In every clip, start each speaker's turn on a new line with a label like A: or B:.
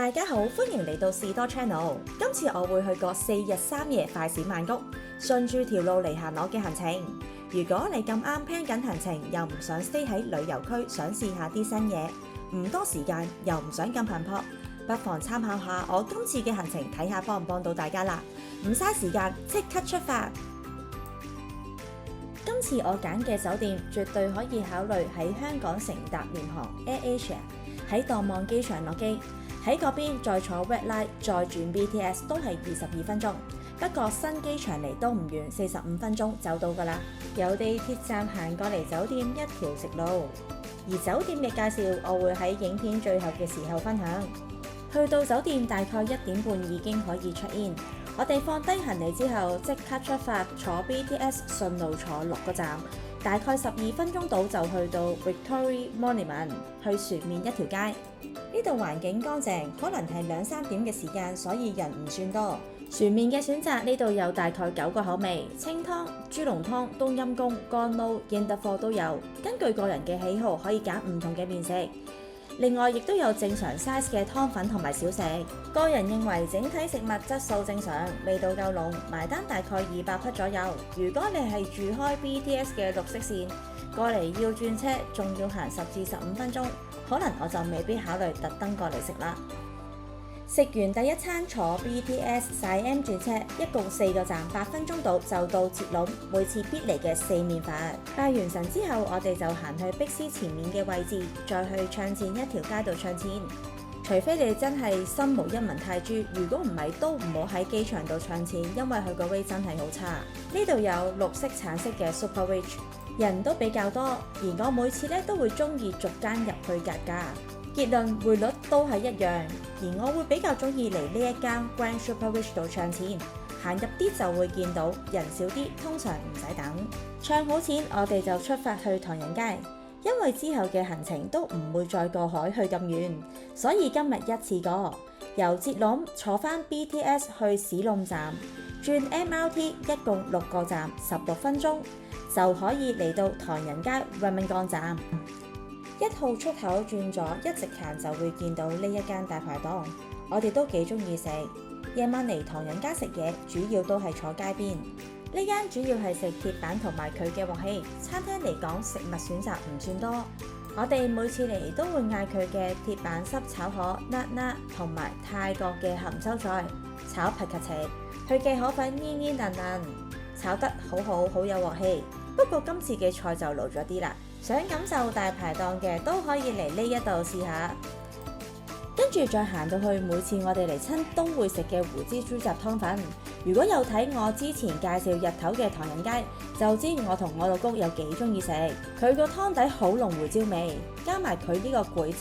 A: 大家好，歡迎嚟到士多 Channel。今次我會去個4日3夜快閃曼谷，順住條路嚟行我嘅行程。如果你咁啱 plan 緊行程，又唔想 stay 喺旅遊區，想試下啲新嘢，唔多時間又唔想咁頻撲，不妨參考下我今次嘅行程，睇下幫唔幫到大家啦。唔嘥時間，即刻出發！今次我揀嘅酒店絕對可以考慮喺香港乘搭廉航 AirAsia， 喺當望機場落機，喺嗰邊再坐 Red Line 再轉 BTS 都係22分鐘。不過新機場嚟都唔遠，45分鐘走到㗎啦。由地鐵站行過嚟酒店一條直路，而酒店嘅介紹我會喺影片最後嘅時候分享。去到酒店大概1點半已經可以 check in。我哋放低行李之後，即刻出發坐 BTS 順路坐6個站，大概12分鐘到就去到 Victoria Monument， 去船面一條街。呢度環境乾淨，可能係2-3點嘅時間，所以人唔算多。船面嘅選擇呢度有大概9個口味，清湯、豬籠湯、冬陰功、乾撈、應得貨都有。根據個人嘅喜好，可以揀唔同嘅麵食。另外，亦都有正常 size 嘅湯粉同埋小食。個人認為整體食物質素正常，味道夠濃，埋單大概200匹左右。如果你係住開 BTS 嘅綠色線，過嚟要轉車，仲要行10至15分鐘，可能我就未必考慮特登過嚟食啦。食完第一餐坐 BTS Siam 轉車，一共4個站，8分鐘到就到捷龍，每次必嚟嘅4麵飯。拜完神之後，我哋就行去碧斯前面嘅位置，再去唱錢一條街度唱錢。除非你真係心無一文泰銖，如果唔係都唔好喺機場度唱錢，因為佢個 rate 真係好差。呢度有綠色、橙色嘅 Super Rich， 人都比較多，而我每次都會中意逐間入去格價。結論匯率都係一樣，而我會比較中意嚟呢一間 Grand Super Rich 度唱錢，行入啲就會見到人少啲，通常唔使等。唱好錢，我哋就出發去唐人街，因為之後嘅行程都唔會再過海去咁遠，所以今日一次過由捷龍坐返 BTS 去史隆站，轉 MRT 一共6個站，16分鐘就可以嚟到唐人街 Ramen 站。1號出口轉左，一直行就會見到呢一間大排檔，我哋都幾中意食。夜晚嚟唐人街食嘢，主要都係坐街邊。呢間主要係食鐵板同埋佢嘅鑊氣。餐廳嚟講，食物選擇唔算多。我哋每次嚟都會嗌佢嘅鐵板濕炒河、辣辣同埋泰國嘅鹹州菜炒皮卡斜。佢嘅河粉煙煙韌韌，炒得好有鑊氣。不過今次嘅菜就老咗啲啦。想感受大排檔嘅都可以嚟呢一度試下，跟住再行到去每次我哋嚟親都會食嘅胡椒豬雜湯粉。如果有睇我之前介紹日頭嘅唐人街，就知我同我老公有幾中意食。佢個湯底好濃胡椒味，加埋佢呢個攰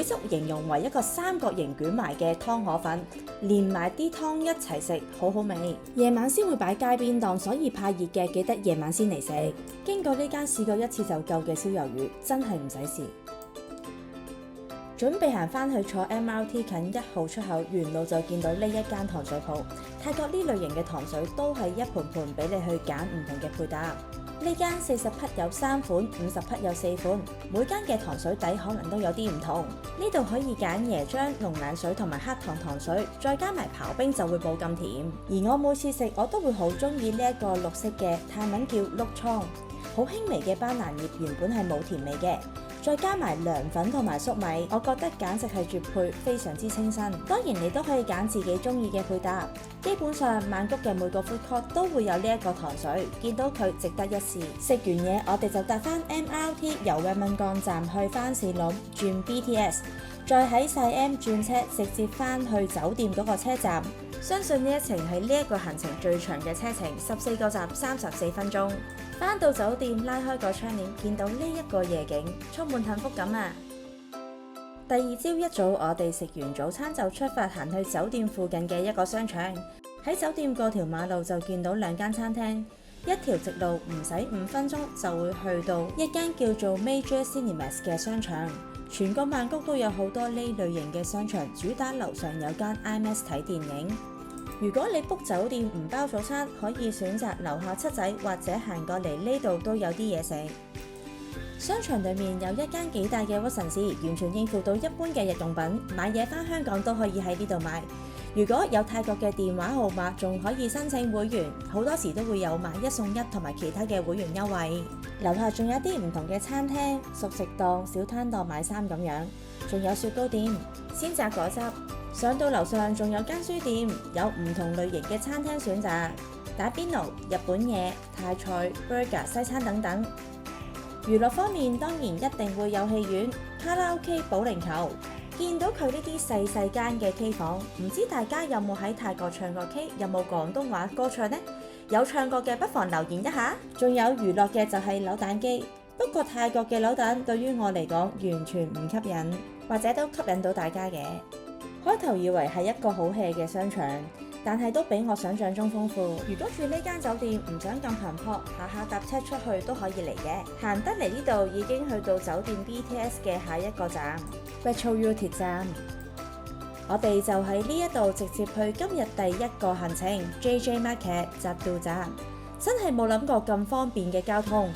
A: 汁形容為一個3角形捲埋嘅湯河粉，連埋啲湯一齊食，好好味。夜晚先會擺街邊檔，所以怕熱嘅記得夜晚先嚟食。經過呢間試過1次就夠嘅燒魷魚，真係唔使試。準備行返去坐 MRT 近1號出口，沿路就見到呢一間糖水鋪。泰國呢類型嘅糖水都係一盤盤俾你去揀唔同嘅配搭。呢間40匹有3款，50匹有4款，每間嘅糖水底可能都有啲唔同。呢度可以揀椰漿、龍眼水同埋黑糖糖水，再加埋刨冰就會冇咁甜。而我每次食我都會好中意呢一個綠色嘅，泰文叫碌倉，好輕微嘅班蘭葉，原本係冇甜味嘅。再加埋涼粉同埋粟米，我覺得簡直係絕配，非常之清新。當然你都可以揀自己中意嘅配搭。基本上曼谷嘅每個 food court 都會有呢一個糖水，見到佢值得一試。食完嘢我哋就搭返 MRT 由 Ramen 站去返士隆轉 BTS， 再喺Siam轉車直接返去酒店嗰個車站。相信呢一程係呢一個行程最長嘅車程，14個站34分鐘。返到酒店拉開個窗簾，見到呢一個夜景，充滿幸福感啊！第二朝一早，我哋食完早餐就出發行去酒店附近嘅一個商場。喺酒店過條馬路就見到2間餐廳，一條直路唔使5分鐘就會去到一間叫做 Major Cinemas 嘅商場。全個曼谷都有好多呢類型嘅商場，主打樓上有間 IMAX 睇電影。如果你 book 酒店唔包早餐，可以選擇樓下七仔或者行過嚟呢度都有啲嘢食。商場裡面有一間幾大嘅屈臣氏，完全應付到一般嘅日用品，買嘢返香港都可以喺呢度買。如果有泰國嘅電話號碼，仲可以申請會員，好多時都會有買一送一同埋其他嘅會員優惠。樓下仲有啲唔同嘅餐廳、熟食檔、小攤檔買衫咁樣，仲有雪糕店、鮮榨果汁。上到樓上仲有間書店，有唔同類型嘅餐廳選擇，打邊爐、日本嘢、泰菜、burger、西餐等等。娛樂方面當然一定會有戲院、卡拉 OK、保齡球。見到佢呢啲細細間嘅 K 房，唔知大家有冇喺泰國唱過 K， 有冇廣東話歌唱呢？有唱過嘅不妨留言一下。仲有娛樂嘅就係扭蛋機，不過泰國嘅扭蛋對於我嚟講完全唔吸引，或者都吸引到大家嘅。開頭以為係一個好 hea 嘅商場，但係都比我想象中豐富。如果住呢間酒店唔想咁頻撲，下下搭車出去都可以嚟嘅。行得嚟呢度已經去到酒店 BTS 嘅下一個站 Metro U 鐵站。我哋就喺呢一度直接去今日第一個行程 JJ Market 扎道站。真係冇諗過咁方便嘅交通。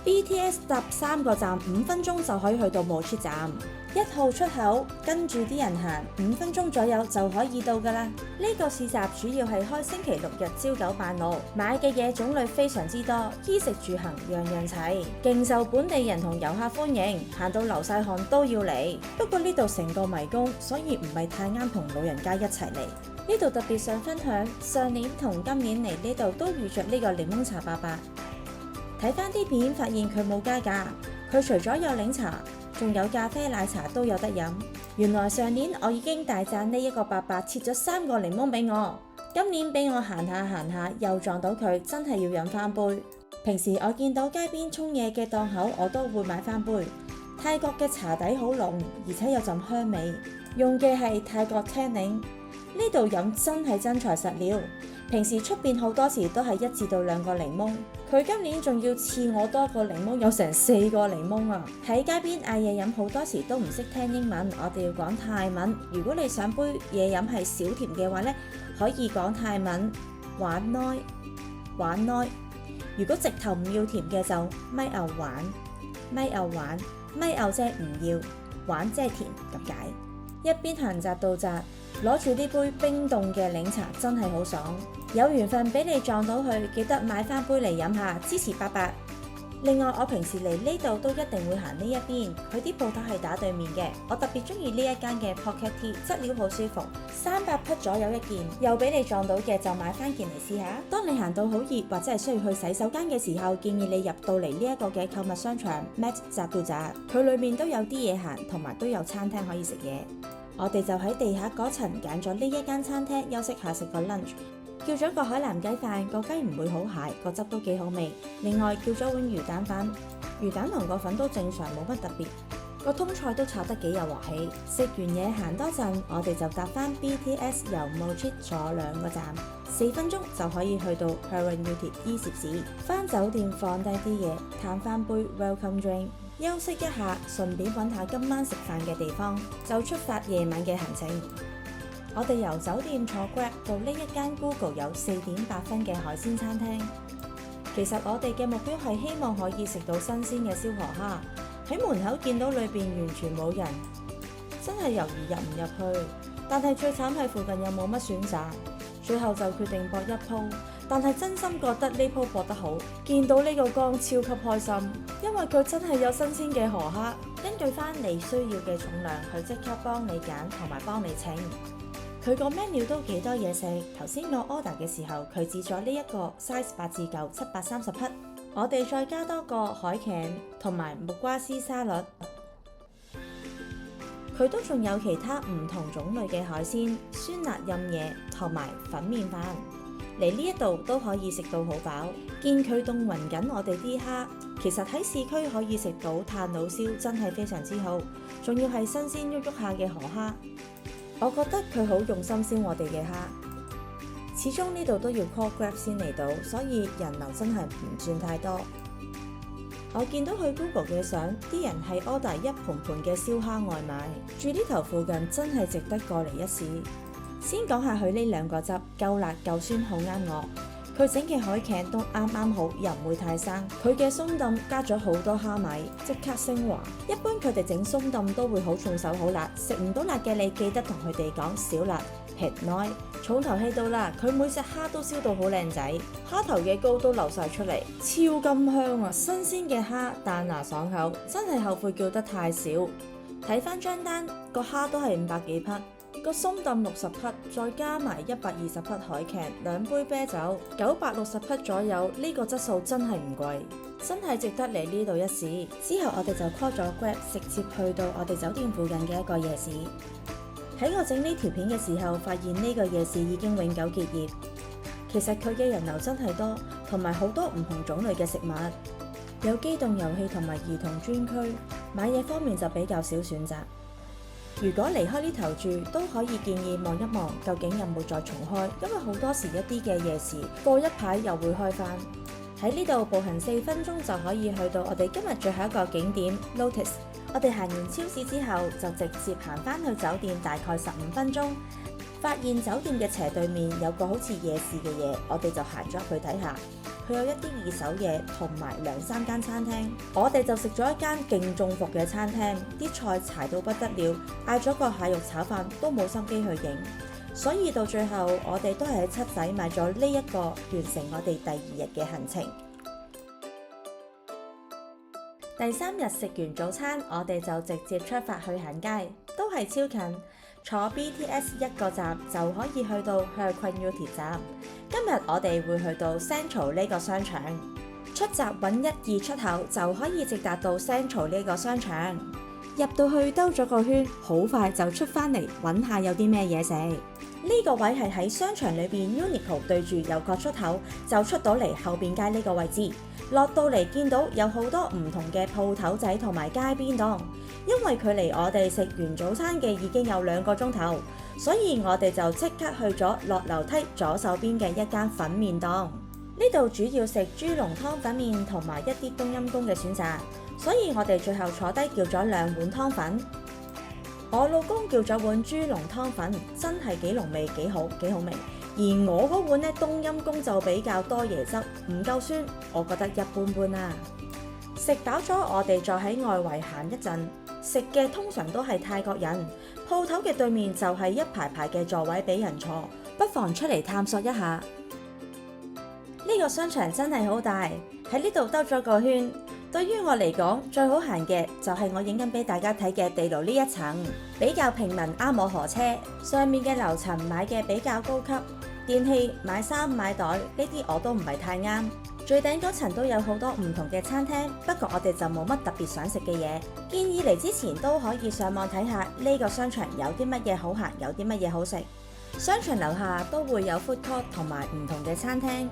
A: BTS 搭3個站5分鐘就可以去到Mo Chit站，1號出口跟住啲人行5分鐘左右就可以到㗎啦。呢個市集主要係開星期6日朝9晚6，買嘅嘢種類非常之多，衣食住行樣樣齊，勁受本地人同遊客歡迎，行到流晒汗都要嚟。不過呢度成個迷宮，所以唔係太啱同老人家一齊嚟。呢度特別想分享，上年同今年嚟呢度都遇着呢個檸檬茶伯伯。睇翻啲片，發現佢冇加價，佢除咗有檸茶，仲有咖啡奶茶都有得飲。原來上年我已經大讚呢一個伯伯切咗3個檸檬俾我，今年俾我行下又撞到佢，真係要飲翻杯。平時我見到街邊沖嘢嘅檔口，我都會買翻杯。泰國嘅茶底好濃，而且有陣香味，用嘅係泰國青檸，呢度飲真係真材實料。平時出邊好多時都係1至2個檸檬，佢今年仲要賜我多個檸檬，有成4個檸檬啊！喺街邊嗌嘢飲好多時都唔識聽英文，我哋要講泰文。如果你想杯嘢飲係少甜嘅話呢，可以講泰文玩內玩內。如果直頭唔要甜嘅就咪牛玩咪牛玩咪牛即係唔要，玩即係甜咁解。一邊行窄到窄，攞住呢杯冰凍嘅檸茶真係好爽。有緣分俾你撞到佢，記得買翻杯嚟飲下，支持伯伯。另外我平時嚟呢度都一定會行呢一邊，佢啲鋪頭係打對面嘅。我特別中意呢一間嘅 Pocket Tea， 質料好舒服，300匹左右一件，又俾你撞到嘅就買翻件嚟試下。當你行到好熱或者係需要去洗手間嘅時候，建議你入到嚟呢一個嘅購物商場 Met 扎道扎，佢裏面都有啲嘢行，同埋都有餐廳可以食嘢。我哋就喺地下嗰層揀咗呢一間餐廳休息下食個 lunch， 叫咗個海南雞飯，個雞唔會好蟹，個汁都幾好味。另外叫咗碗魚蛋粉，魚蛋同個粉都正常，冇乜特別。個通菜都炒得幾有鑊氣。食完嘢行多陣，我哋就搭翻 BTS 由 Mo Chit 坐2個站，4分鐘就可以去到 Heron Utd 伊涉市。翻酒店放低啲嘢，嘆翻杯 Welcome Drink。休息一下，順便揾下今晚食飯嘅地方，就出發夜晚嘅行程。我哋由酒店坐 Grab 到呢一間 Google 有4.8分嘅海鮮餐廳。其實我哋嘅目標係希望可以食到新鮮嘅燒河蝦。喺門口見到裏邊完全冇人，真係猶豫入唔入去。但係最慘係附近又冇乜選擇，最後就決定搏一鋪。但係真心覺得呢鋪搏得好，見到呢個缸超級開心，因為佢真係有新鮮嘅河蝦。根據翻你需要嘅重量，佢即刻幫你揀同埋幫你稱。佢個 menu 都幾多嘢食。頭先我 order 嘅時候，佢指咗呢一個 size 8至9 730匹，我哋再加多個海茄同埋木瓜絲沙律。佢都仲有其他唔同種類嘅海鮮、酸辣任嘢同埋粉麵飯。嚟呢一度都可以食到好飽，見佢凍暈緊我哋啲蝦，其實喺市區可以食到炭爐燒，真係非常之好，仲要係新鮮喐喐下嘅河蝦，我覺得佢好用心燒我哋嘅蝦。始終呢度都要 call Grab 先嚟到，所以人流真係唔算太多。我見到佢 Google 嘅相，啲人係 order 一盤盤嘅燒蝦外賣，住呢頭附近真係值得過嚟一試。先講下佢呢2個汁，夠辣夠酸，好啱我。佢整嘅海茄都啱啱好，又唔會太生。佢嘅鬆燉加咗好多蝦米，即刻升華。一般佢哋整鬆燉都會好重手好辣，食唔到辣嘅你記得同佢哋講少辣。撇內重頭戲到啦，佢每隻蝦都燒到好靚仔，蝦頭嘅膏都流晒出嚟，超咁香啊！新鮮嘅蝦彈牙爽口，真係後悔叫得太少。睇翻張單，個蝦都係500幾匹，個鬆燉60匹，再加埋120匹海茄，2杯啤酒，960匹左右。呢個質素真係唔貴，真係值得嚟呢度一試。之後我哋就 call 咗 Grab，直接去到我哋酒店附近嘅一個夜市。喺我整呢條片嘅時候，發現呢個夜市已經永久結業。其實佢嘅人流真係多，同埋好多唔同種類嘅食物，有機動遊戲同埋兒童專區。買嘢方面就比較少選擇。如果離開呢頭住，都可以建議望一望究竟有冇再重開，因為好多時一啲嘅夜市過一排又會開返。喺呢度步行4分鐘就可以去到我哋今日最後一個景點 Lotus。我哋行完超市之後，就直接行返去酒店，大概15分鐘。發現酒店嘅斜對面有個好似夜市嘅嘢，我哋就行咗入去睇下。佢有一啲二手嘢同埋2-3間餐廳。我哋就食咗一間勁中伏嘅餐廳，啲菜柴到不得了，嗌咗個蟹肉炒飯都冇心機去影。所以到最後，我哋都係喺七仔買咗呢一個，完成我哋第2日嘅行程。第3日食完早餐，我哋就直接出發去行街，都係超近，坐 BTS 1個站就可以去到 Hercule 站。今日我哋會去到 Central 呢個商場，出閘揾1、2出口就可以直達到 Central 呢個商場。入到去兜咗個圈，好快就出返嚟揾下有啲咩嘢食。呢個位係喺商場裏邊 Uniqlo 對住右角出口，就出到嚟後邊街呢個位置。落到嚟見到有好多唔同嘅鋪頭仔同埋街邊檔，因為距離我哋食完早餐嘅已經有2個鐘頭，所以我哋就即刻去咗落樓梯左手邊嘅一間粉麵檔。呢度主要食豬籠湯粉麵同埋一啲冬陰功嘅選擇，所以我哋最後坐低叫咗2碗湯粉。我老公叫咗碗豬籠湯粉，真係幾濃味，幾好味。而我嗰碗呢，冬陰功就比較多椰汁，唔夠酸，我覺得一般般啦。食飽咗，我哋再喺外圍行一陣，食嘅通常都係泰國人，鋪頭嘅對面就係一排排嘅座位俾人坐，不妨出嚟探索一下。呢個商場真係好大，喺呢度兜咗個圈。對於我嚟講，最好行嘅就係我影緊俾大家睇嘅地牢呢一層，比較平民啱我河車。上面嘅樓層買嘅比較高級，電器、買衫、買袋呢啲我都唔係太啱。最頂嗰層都有好多唔同嘅餐廳，不過我哋就冇乜特別想食嘅嘢。建議嚟之前都可以上網睇下呢個商場有啲乜嘢好行，有啲乜嘢好食。商場樓下都會有 food court 同埋唔同嘅餐廳。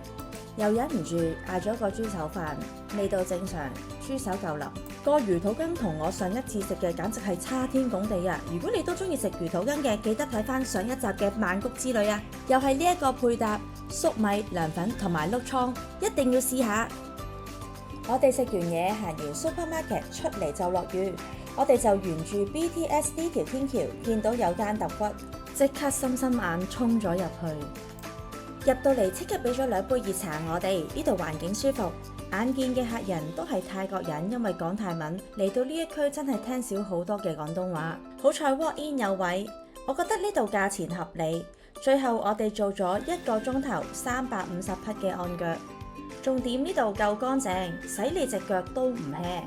A: 又忍唔住嗌咗個豬手飯，味道正常，豬手夠腍。個魚肚羹同我上一次食嘅簡直係差天共地啊！如果你都中意食魚肚羹嘅，記得睇翻上一集嘅曼谷之旅啊！又係呢一個配搭粟米、涼粉同埋碌瘡，一定要試下。我哋食完嘢行完 supermarket 出嚟就落雨，我哋就沿住 BTS 呢條天橋見到有間揼骨，即刻心心眼衝咗入去。入到嚟即刻俾咗2杯熱茶我哋，呢度環境舒服，眼見嘅客人都係泰國人，因為講泰文嚟到呢一區真係聽少好多嘅廣東話。好彩 walk in 有位，我覺得呢度價錢合理。最後我哋做咗1個鐘頭350匹嘅按腳，重點呢度夠乾淨，洗你隻腳都唔 hea。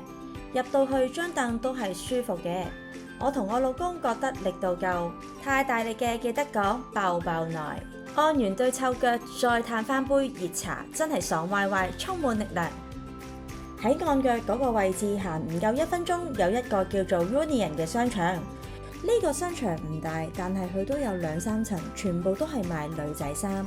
A: 入到去張凳都係舒服嘅，我同我老公覺得力度夠，太大力嘅記得講爆爆耐。按完對臭腳，再嘆翻杯熱茶，真係爽歪歪，充滿力量。喺按腳嗰個位置行唔夠1分鐘，有一個叫做 Union 嘅商場。呢個商場唔大，但係佢都有2-3層，全部都係賣女仔衫。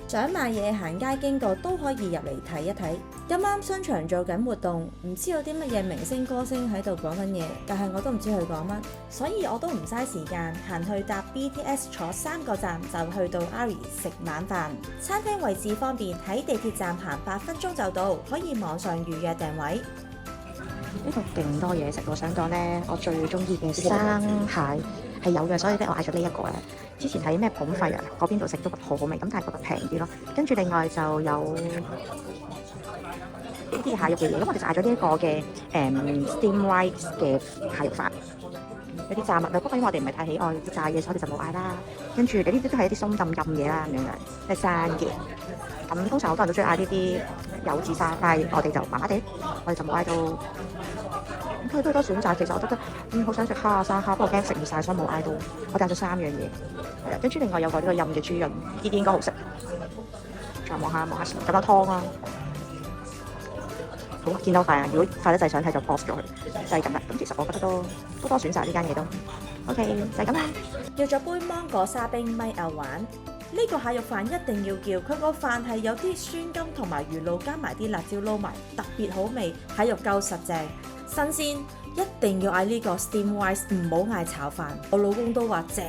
A: 想買嘢行街經過都可以入嚟睇一睇。咁啱商場做緊活動，唔知有啲乜嘢明星歌星喺度講緊嘢，但係我都唔知佢講乜，所以我都唔嘥時間行去搭 BTS 坐3個站就去到 Ari 食晚飯。餐廳位置方便，喺地鐵站行8分鐘就到，可以網上預約訂位。
B: 呢度勁多嘢食，我想講呢，我最中意嘅生蟹係有嘅，所以咧我嗌咗呢一個咧。之前喺咩捧費啊嗰邊度食都好好味，咁但係覺得平啲咯。跟住另外就有呢啲蟹肉嘅嘢，咁我哋就嗌咗呢一個嘅steam rice 嘅蟹肉飯，有啲炸物啊。不過因為我哋唔係太喜愛啲炸嘢，所以我哋就冇嗌啦。跟住你呢啲都係一啲鬆浸嘢啦，咁樣嘅，即係生嘅。咁通常好多人都中意嗌呢啲柚子沙，但係我哋就麻麻地，我哋就冇嗌到。咁佢都多選擇，其實我覺得好想食蝦啊生蝦，不過驚食唔晒，所以冇嗌到。我帶咗3樣嘢，係啦。跟住另外有個呢個任嘅豬潤，呢啲應該好食。再望下先，咁多湯啦。好，見到快啊！如果快得滯想睇就 pause 咗佢，就係咁啦。咁其實我覺得都多選擇呢間嘢都 OK，就係咁啦。
A: 叫咗杯芒果沙冰米牛丸，呢個蟹肉飯一定要叫，佢個飯係有啲酸甘同埋魚露加埋啲辣椒撈埋，特別好味，蟹肉夠實淨，新鮮，一定要嗌呢個 steam rice， 唔好嗌炒飯。我老公都話正。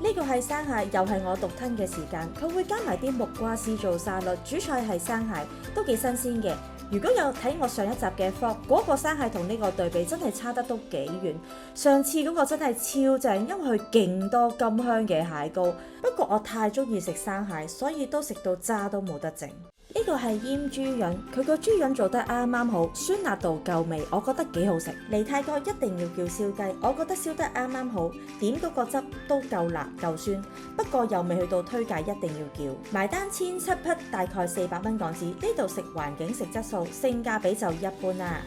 A: 呢個係生蟹，又係我獨吞嘅時間，佢會加埋啲木瓜絲做沙律，主菜係生蟹，都幾新鮮嘅。如果有睇我上一集嘅 vlog，嗰個生蟹同呢個對比真係差得都幾遠。上次嗰個真係超正，因為佢勁多甘香嘅蟹膏。不過我太中意食生蟹，所以都食到渣都冇得剩。呢個係醃豬潤，佢個豬潤做得啱啱好，酸辣度夠味，我覺得幾好食。嚟泰國一定要叫燒雞，我覺得燒得啱啱好，點嗰個汁都夠辣夠酸，不過又未去到推介一定要叫。埋單1700匹，大概400蚊港紙，呢度食環境食質素，性價比就一般啦。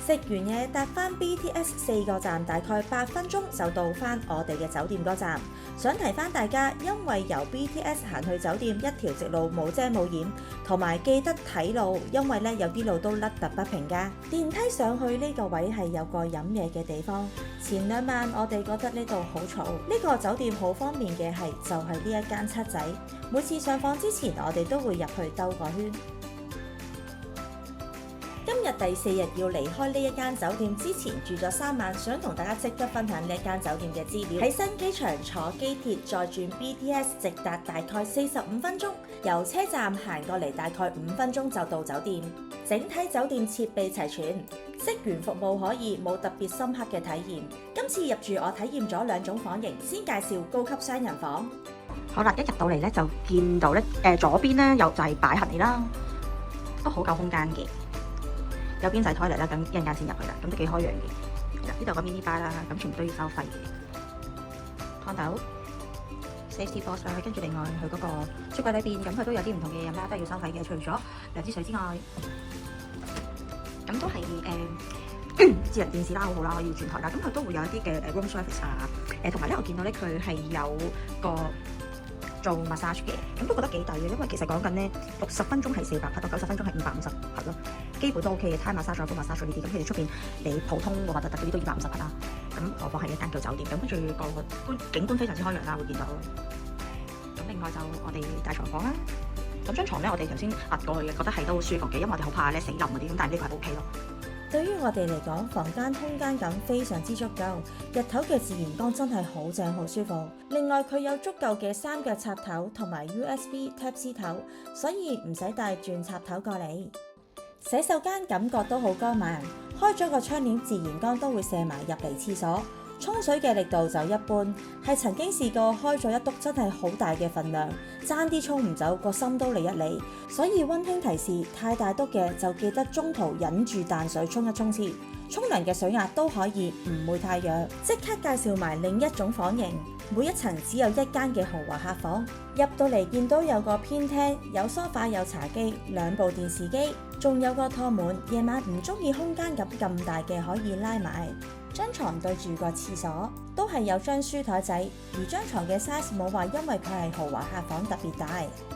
A: 食完嘢搭返 BTS 4個站，大概8分鐘就到返我哋嘅酒店嗰站。想提返大家，因為由 BTS 行去酒店一條直路冇遮冇掩，同埋記得睇路，因為咧有啲路都凹凸不平㗎。電梯上去呢個位係有個飲嘢嘅地方。前2晚我哋覺得呢度好嘈，呢個酒店好方便嘅係就係呢一間七仔，每次上房之前我哋都會入去兜個圈。今日第4日要離開呢一間酒店之前住咗3晚，想同大家即刻分享呢一間酒店嘅資料。喺新機場坐機鐵再轉 BTS 直達大概45分鐘，由車站行過嚟大概5分鐘就到酒店。整體酒店設備齊全，職員服務可以，冇特別深刻嘅體驗。今次入住我體驗咗2種房型，先介紹高級雙人房。
B: 好啦，一入到嚟咧就見到咧左邊咧又就係擺行李啦，都好夠空間嘅。右邊就係 toilet 啦，咁一陣間先入去啦，咁都幾開揚嘅。呢度個 mini bar 啦，咁全部都要收費嘅。湯豆 safety box 啦，跟住另外佢嗰個雪櫃裏邊，咁佢都有啲唔同嘅嘢飲啦，都係要收費嘅。除咗涼之水之外，咁都係智能電視啦，好好啦，可以轉台啦。咁佢都會有一啲嘅room service 啊，同埋咧我見到咧佢係有個做 massage 嘅，咁都覺得幾抵嘅，因為其實講緊咧60分鐘係400匹，到90分鐘係550匹咯，基本都 OK 嘅。Thai massage 同 massage 呢啲，咁佢哋出邊你普通個核突突嗰啲都250匹啦，咁何況係一間叫酒店，咁跟住個景觀非常之開揚啦，會見到。咁另外就我哋大床房啦，咁張床咧我哋頭先壓過去嘅，覺得係都好舒服嘅，因為我哋好怕咧死冧嗰啲，咁但係呢個係 OK 咯。
A: 對於我哋嚟講，房間空間感非常之足夠，日頭嘅自然光真係好正好舒服。另外佢有足夠嘅3腳插頭同埋 USB Type-C 頭，所以唔使帶轉插頭過嚟。洗手間感覺都好光猛，開咗個窗簾，自然光都會射埋入嚟廁所。沖水嘅力度就一般，係曾經試過開咗一篤真係好大嘅份量，爭啲沖唔走，個心都嚟一嚟。所以溫馨提示，太大篤嘅就記得中途忍住淡水沖一沖先。沖涼嘅水壓都可以，唔會太弱。即刻介紹埋另一種房型，每一層只有1間嘅豪華客房。入到嚟見到有個偏廳，有梳化有茶几，2部電視機，仲有個托門。夜晚唔中意空間感咁大嘅可以拉埋。張床對住個廁所，都係有張書台仔，而張床嘅 size 冇話因為佢係豪華客房特別大。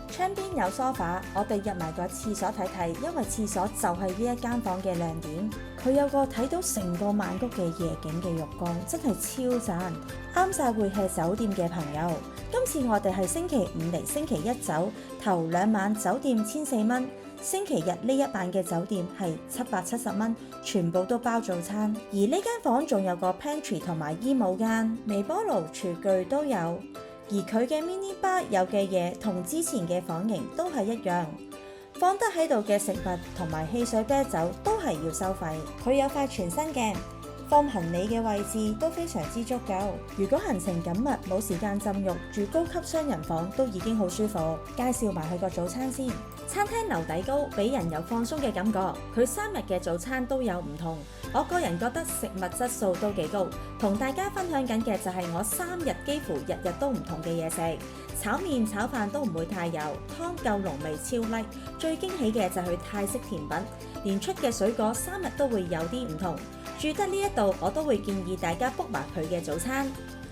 A: 窗邊有梳化，我哋入埋個廁所睇睇，因為廁所就係呢一間房嘅亮點。佢有個睇到成個曼谷嘅夜景嘅浴缸，真係超讚，啱晒會係酒店嘅朋友。今次我哋係星期5嚟，星期1走，頭2晚酒店1400蚊。星期日呢1晚嘅酒店係770蚊，全部都包早餐。而呢間房仲有個 pantry 同埋衣帽間，微波爐、廚具都有。而佢嘅 mini bar 有嘅嘢同之前嘅房型都係一樣，放得喺度嘅食物同埋汽水啤酒都係要收費。佢有塊全新嘅放行李嘅位置都非常之足夠。如果行程緊密，冇時間浸浴，住高級雙人房都已經好舒服。介紹埋佢個早餐先，餐廳樓底高，俾人有放鬆嘅感覺。佢3日嘅早餐都有唔同，我個人覺得食物質素都幾高。同大家分享緊嘅就係我3日幾乎日日都唔同嘅嘢食。炒麵炒飯都唔會太油，湯夠濃味超叻。最驚喜嘅就係佢泰式甜品，連出嘅水果3日都會有啲唔同。住得呢一度，我都會建議大家 book 埋佢嘅早餐。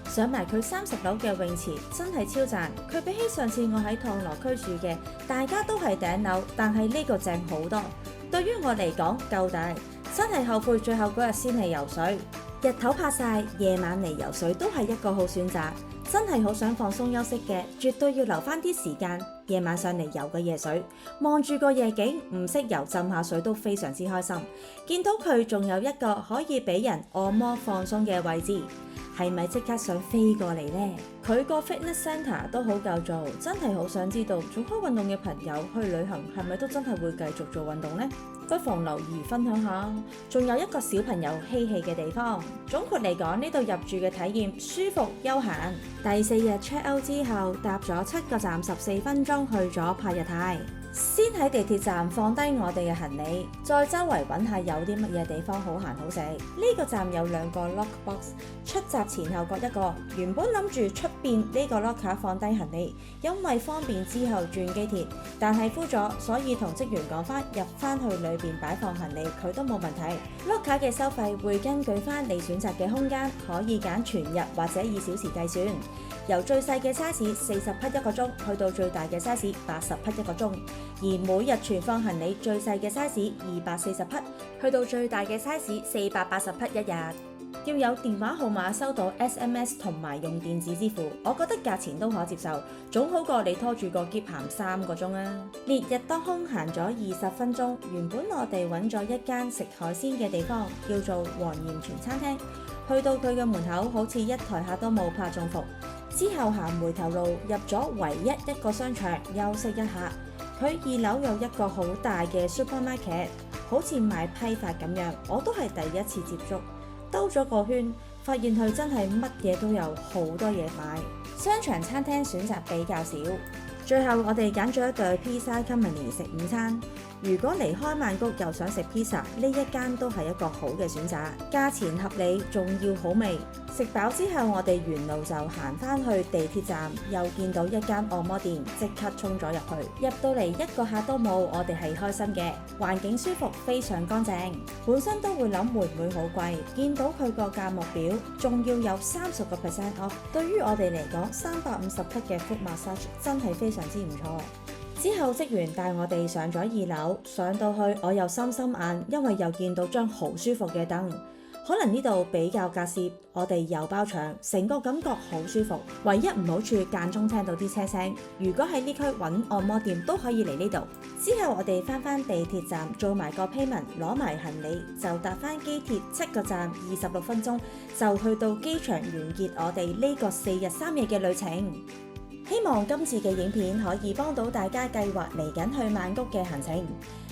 A: 上埋佢30樓嘅泳池真係超讚，佢比起上次我喺唐羅區住嘅，大家都係頂樓，但係呢個正好多。對於我嚟講夠大，真係後悔最後嗰日先嚟游水。日頭拍晒，夜晚嚟游水都係一個好選擇。真係好想放鬆休息嘅，絕對要留翻啲時間夜晚上嚟游個夜水，望住個夜景，唔識游浸下水都非常之開心。見到佢仲有一個可以俾人按摩放鬆嘅位置，係咪即刻想飛過嚟呢？佢個 fitness center 都好夠做，真係好想知道做開運動嘅朋友去旅行係咪都真係會繼續做運動呢？不妨留意分享下。仲有一個小朋友嬉戲嘅地方。總括嚟講，呢度入住嘅體驗舒服悠閒。第4日 check out 之後，搭咗7個站14分鐘去咗帕日泰。先喺地鐵站放低我哋嘅行李，再周圍揾下有啲乜嘢地方好行好食。呢個站有2個 lock box， 出閘前後各一個。原本諗住出邊呢個 locker 放低行李，因為方便之後轉機鐵，但係 full咗，所以同職員講翻入翻去裏邊擺放行李，佢都冇問題。locker 嘅收費會根據翻你選擇嘅空間，可以揀全日或者2小時計算。由最細嘅 size 40匹一個鐘，去到最大嘅 size 80匹一個鐘。而每日存放行李最細嘅 size 240匹，去到最大嘅 size 480匹一日。要有電話號碼收到 SMS 同埋用電子支付，我覺得價錢都可接受，總好過你拖住個篋行3個鐘啊！烈日當空行咗20分鐘，原本我哋揾咗一間食海鮮嘅地方，叫做黃鹽泉餐廳。去到佢嘅門口，好似一台客都冇拍中伏。之後行回頭路，入咗唯一一個商場休息一下。佢2樓有一個好大嘅 supermarket， 好似賣批發咁樣，我都係第一次接觸。兜咗個圈，發現佢真係乜嘢都有，好多嘢買。商場餐廳選擇比較少，最後我哋揀咗一對 Pizza Company 食午餐。如果離開曼谷又想食 pizza， 呢一間都係一個好嘅選擇，價錢合理，仲要好味。食飽之後，我哋沿路就行返去地鐵站，又見到一間按摩店，即刻衝咗入去。入到嚟一個客都冇，我哋係開心嘅，環境舒服，非常乾淨。本身都會諗會唔會好貴，見到佢個價目表，仲要有30% off。對於我哋嚟講，350匹嘅 foot massage 真係非常之唔錯。之後職員帶我哋上咗2樓，上到去我又心心眼，因為又見到張好舒服嘅凳。可能呢度比較隔涉，我哋又包場，成個感覺好舒服。唯一唔好處間中聽到啲車聲。如果喺呢區揾按摩店都可以嚟呢度。之後我哋返地鐵站做埋個 payment， 攞埋行李就搭返機鐵7個站26分鐘就去到機場，完結我哋呢個4日3夜嘅旅程。希望今次嘅影片可以幫到大家計劃嚟緊去曼谷嘅行程。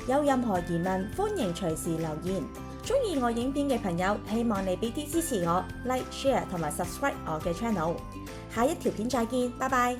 A: 有任何疑問，歡迎隨時留言。鍾意我影片嘅朋友，希望你俾啲支持我，like、share 同埋 subscribe 我嘅 channel。下一條片再見，拜拜。